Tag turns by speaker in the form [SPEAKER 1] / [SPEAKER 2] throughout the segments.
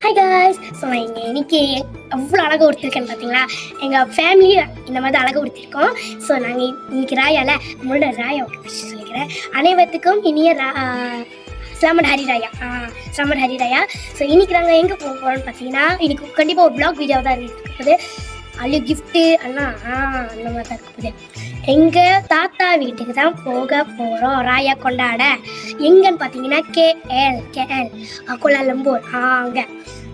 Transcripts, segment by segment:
[SPEAKER 1] Hi guys. So நான் இங்கே இன்னைக்கு அவ்வளோ அழகாக உடுத்திருக்கேன்னு பார்த்தீங்களா? எங்கள் ஃபேமிலி இந்த மாதிரி அழகாக உடுத்திருக்கோம். ஸோ நாங்கள் இன்னைக்கு ராயால நம்மளோட ராயா சொல்லிக்கிறேன். அனைவருக்கும் இனிய ஸ்லாமட் ஹரி ராயா. ஸ்லாமட் ஹரி ராயா. ஸோ இன்னைக்கு நாங்கள் எங்கே போக போகிறோம்னு பார்த்தீங்கன்னா, இன்னைக்கு கண்டிப்பாக ஒரு பிளாக் வீடியோ தான் இருக்குது. அல்லு கிஃப்ட்டு அண்ணா அந்த மாதிரி தான் இருக்குது. எங்கள் தாத்தா வீட்டுக்கு தான் போக போகிறோம் ராயா கொண்டாட. எங்கன்னு பார்த்தீங்கன்னா கேஎல் கோலாலம்பூர்.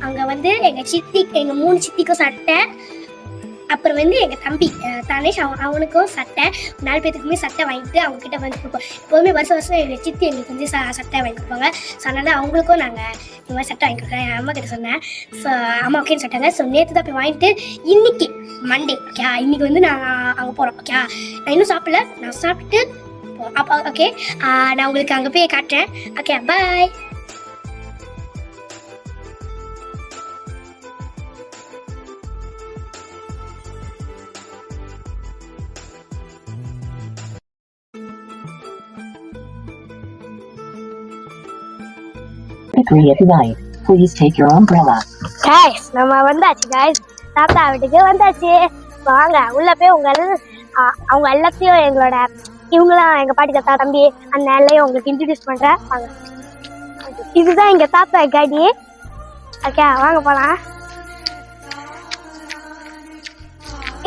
[SPEAKER 1] அங்கே வந்து எங்கள் எங்கள் 3 சித்திக்கும் சட்டை, அப்புறம் வந்து எங்கள் தம்பி தனேஷ் அவனுக்கும் சட்டை, 4 பேத்துக்குமே சட்டை வாங்கிட்டு அவங்கக்கிட்ட வந்து கொடுப்போம். எப்போதுமே வருஷம் எங்கள் சித்தி எங்களுக்கு வந்து சட்டை வாங்கி கொடுப்பாங்க. ஸோ அதனால் அவங்களுக்கும் நாங்கள் இந்த மாதிரி சட்டை வாங்கி கொடுக்குறேன். என் அம்மா கிட்ட சொன்னேன். ஸோ அம்மா ஓகேன்னு சொல்லிட்டாங்க. ஸோ நேற்று தான் போய் வாங்கிட்டு இன்னைக்கு மண்டே ஓகே இன்னைக்கு வந்து நான் அங்கே போகிறோம். ஓகே நான் இன்னும் சாப்பிடல, நான் சாப்பிட்டு அப்போ ஓகே நான் உங்களுக்கு அங்கே போய் காட்டுறேன். Okay bye.
[SPEAKER 2] Please take your umbrella.
[SPEAKER 1] Guys, நம்ம வந்தாச்சு guys. தாத்தா வீட்டுக்கு வந்தாச்சு. வாங்க உள்ள போய் அவங்க எல்லாத்தையும் எங்களோட இவங்களாம் எங்க பாட்டி தாத்தா தம்பி அந்த எல்லையும் உங்களுக்கு இன்ட்ரடியூஸ் பண்றேன். வாங்க. இதுதான் எங்க தாத்தா காடி. ஓகே வாங்க போலாம்.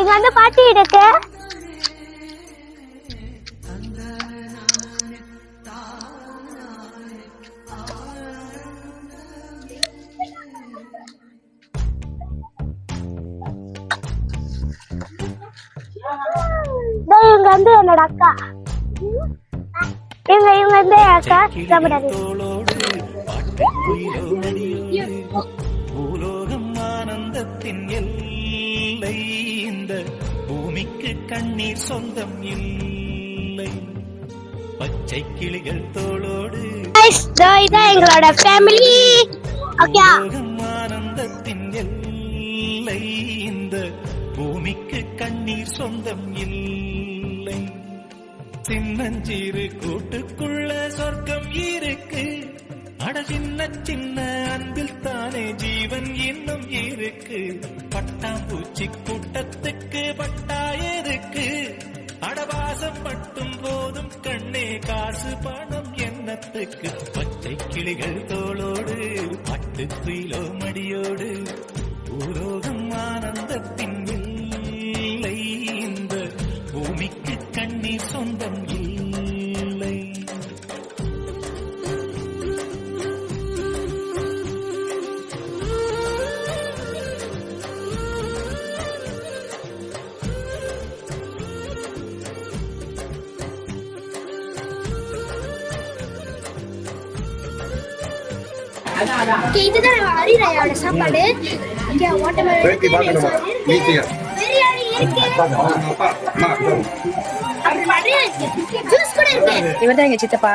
[SPEAKER 1] இங்க வந்து பாட்டி இருக்கு. இவங்க வந்து என்னோட அக்கா. இவங்க வந்து அக்கா சாப்பிடாது.
[SPEAKER 3] பூலோகம் ஆனந்தத்தின் எல்லை, இந்த பூமிக்கு கண்ணீர் சொந்தம் இல்லை. பச்சை கிளிகள் தோளோடு
[SPEAKER 1] இதான் எங்களோட ஃபேமிலி.
[SPEAKER 3] ஆனந்தத்தின் எல்லை, இந்த பூமிக்கு கண்ணீர் சொந்தம் இல்லை. சின்னஞ்சிறு கூட்டுக்குள்ள சொர்க்கம் இருக்கு. அட சின்ன சின்ன அன்பில் தானே ஜீவன் இன்னும் இருக்கு. பட்டாம்பூச்சி கூட்டத்துக்கு பட்டா எதுக்கு? அடவாசம் மட்டும் போதும் கண்ணே, காசு பணம் எண்ணத்துக்கு. பச்சை கிளிகள் தோளோடு பட்டு குயிலோ மடியோடு, பூலோகம் ஆனந்தத்தின் இல்லை, இந்த பூமிக்கு கண்ணீர் சொந்தம் இல்லை.
[SPEAKER 1] இதுதான் ஹரிராயோட சாப்பாடு.
[SPEAKER 4] இவர்தான் எங்க சித்தப்பா.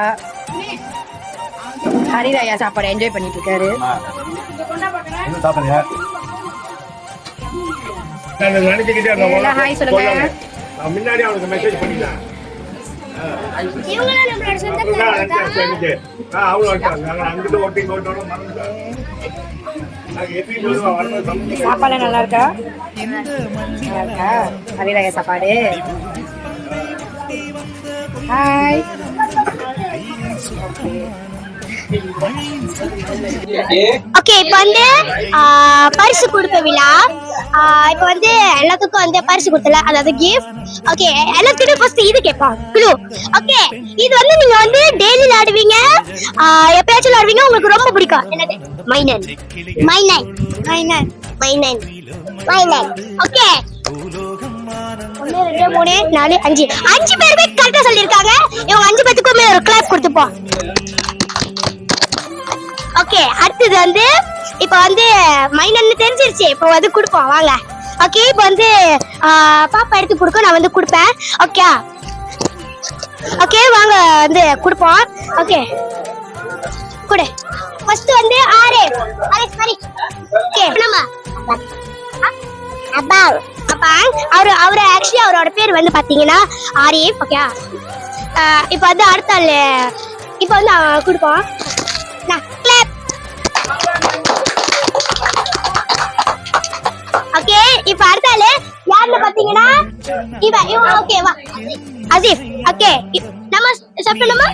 [SPEAKER 4] ஹரிராயா சாப்பாடு என்ஜாய் பண்ணிட்டு இருக்காரு. ஹாய் சொல்லுங்க.
[SPEAKER 5] முன்னாடி அவனுக்கு மெசேஜ் பண்ணிட்டேன்.
[SPEAKER 4] சாப்பாடு நல்லா இருக்கா? நல்லா இருக்கா ஹரிராயா சாப்பாடு? ஹாய்.
[SPEAKER 1] ஓகே இப்போ வந்து பரிசு கொடுத்த விழா. இப்போ வந்து எல்லாத்துக்கும் வந்து பரிசு கொடுத்தல, அதாவது கிஃப்ட். ஓகே எல்லாத்துக்கும் ஃபர்ஸ்ட் இது கேட்போம் க்ளூ. ஓகே இது வந்து நீங்க வந்து டெய்லி விளையாடுவீங்க, எப்பயாச்சும் விளையாடுவீங்க, உங்களுக்கு ரொம்ப பிடிக்கும். என்னது? மைனன். ஓகே 1 2 3 4 5 பேருமே கரெக்டா சொல்லிருக்காங்க. இவங்க 5 பேத்துக்குமே ஒரு கிளாப் கொடுத்துப்போம். ஓகே அடுத்தது வந்து இப்போ வந்து மைனன்னு தெரிஞ்சிருச்சு. இப்போ வந்து கொடுப்போம் வாங்க. ஓகே இப்போ வந்து பாப்பா எடுத்து கொடுக்க நான் வந்து கொடுப்பேன். ஓகே வாங்க வந்து கொடுப்போம். ஓகே கொடு. ஃபர்ஸ்ட் வந்து ஆரே சரி. ஓகே நம்ம அப்பா அவரு ஆக்சுவலி அவரோட பேர் வந்து பாத்தீங்கன்னா ஆரிஃப். ஓகே இப்போ வந்து அடுத்த ஆள் இப்போ வந்து கொடுப்போம். ஓகே இப்போ அடுத்த ஆளு யாருன்னு பாத்தீங்கன்னா இவன் ஓகே வா அசீஃப் ஓகே நம்ம சாப்பிடணுமா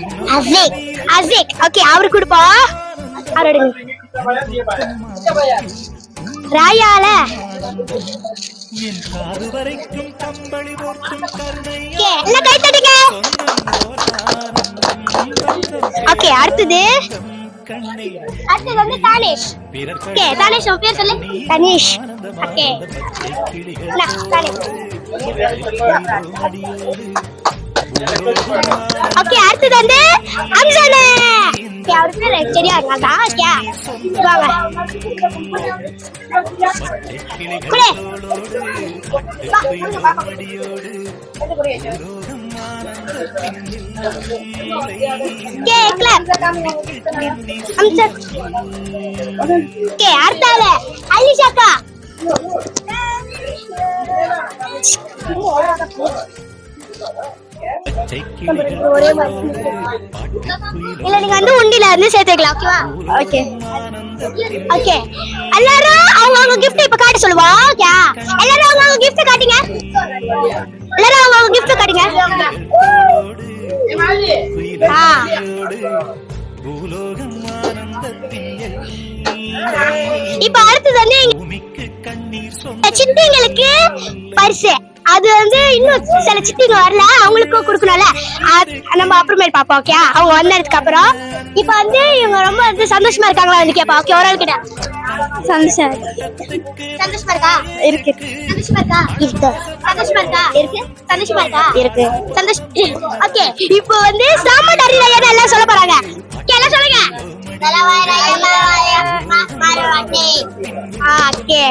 [SPEAKER 1] அசீக் ஓகே அவரு கொடுப்போம் அவரோட ராயால
[SPEAKER 3] என் காது வரைக்கும் கம்பளி போர்த்தும் கருணை
[SPEAKER 1] ஓகே எல்லாம் கை தட்டுங்க ஓகே அடுத்தது வந்து தானேஷ் ஓகே தானேஷ் உன் பேர் சொல்லு தனீஷ் ஓகே ஓகே அடுத்தது வந்து அம்சானே ஓகே அவர் பேர் சரியா இருக்காங்க ஓகே வாங்க குளே ஓகே கிளாப் அம்சா ஓகே அடுத்தால அலிஷாக்கா இல்ல நீங்க வந்து உண்டில இருந்து சேர்த்துக்கலாம் ஓகேவா ஓகே ஓகே எல்லாரும் அவங்க gift இப்ப காட்ட சொல்லுவா ஓகே எல்லாரும் அவங்க gift காட்டுங்க எல்லாரும் அவங்க gift காட்டுங்க இப்ப அடுத்தது வந்து சித்திங்களுக்கு பரிசு அது வந்து இன்னும் சில சித்திங்க வரல அவங்களுக்கும் கொடுக்கணும்ல நம்ம அப்புறமேல் பாப்போம் ஓகே அவங்க வந்ததுக்கு அப்புறம் இப்ப வந்து இவங்க ரொம்ப வந்து சந்தோஷமா இருக்காங்களா வந்து கேப்பா ஓகே ஒரு ஆள் கிட்ட சந்தோஷமா இருக்கா இருக்கு சந்தோஷமா இருக்கா இருக்கு சந்தோஷமா இருக்கா இருக்கு சந்தோஷமா இருக்கா இருக்கு சந்தோஷம் ஓகே இப்போ வந்து சாமடரி ராயன் எல்லாம் சொல்ல போறாங்க ஓகே எல்லாம் சொல்லுங்க ஓகே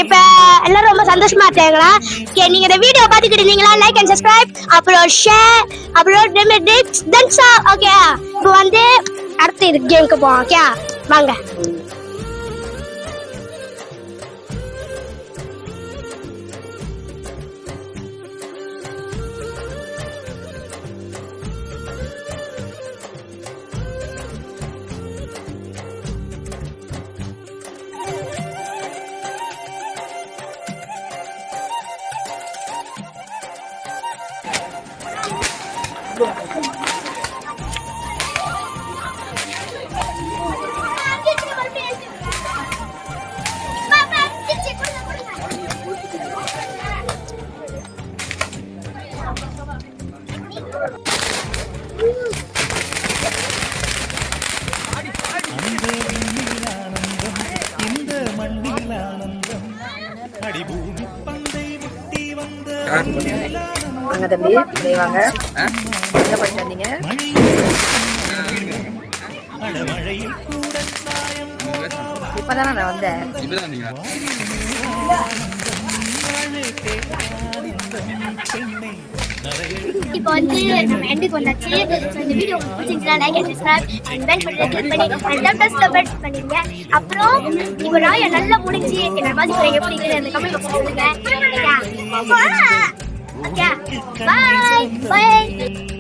[SPEAKER 1] இப்ப எல்லாரும் ரொம்ப சந்தோஷமா இருக்காங்களா ஓகே நீங்க இந்த வீடியோ பாத்துக்கிட்டு இருந்தீங்களா லைக் அண்ட் சப்ஸ்கிரைப் அப்புறம் ஷேர் அப்புறம் தென்சா ஓகே இப்போ வந்து அடுத்து இது கேமுக்கு போவோம் ஓகே வாங்க
[SPEAKER 3] இந்த மண்ணில் ஆனந்தம் அடிபூமி பந்தை முட்டி வந்த
[SPEAKER 4] வாங்க தம்பி இதே வாங்க எங்க போயிட்டு வந்தீங்க
[SPEAKER 3] மழையில் கூட சாயம்
[SPEAKER 4] இப்பதானே நான் வந்தேன்
[SPEAKER 3] சென்னை
[SPEAKER 1] இப்போ வந்து நம்ம எண்டுக்கு வந்தாச்சு ஸோ இந்த வீடியோ உங்களுக்கு பிடிச்சிருந்துச்சுன்னா like and subscribe and bell பட்டனை கிளிக் பண்ணி அந்த ப்ளஸ்ல பெல் பண்ணிடுங்க அப்புறம் இப்போ ராயா நல்லா முடிஞ்சு என்ன மாதிரி போறீங்க எப்படி இருக்குன்னு அந்த கமெண்ட் பாக்ஸ்ல சொல்லுங்க ஓகே பாய் பாய்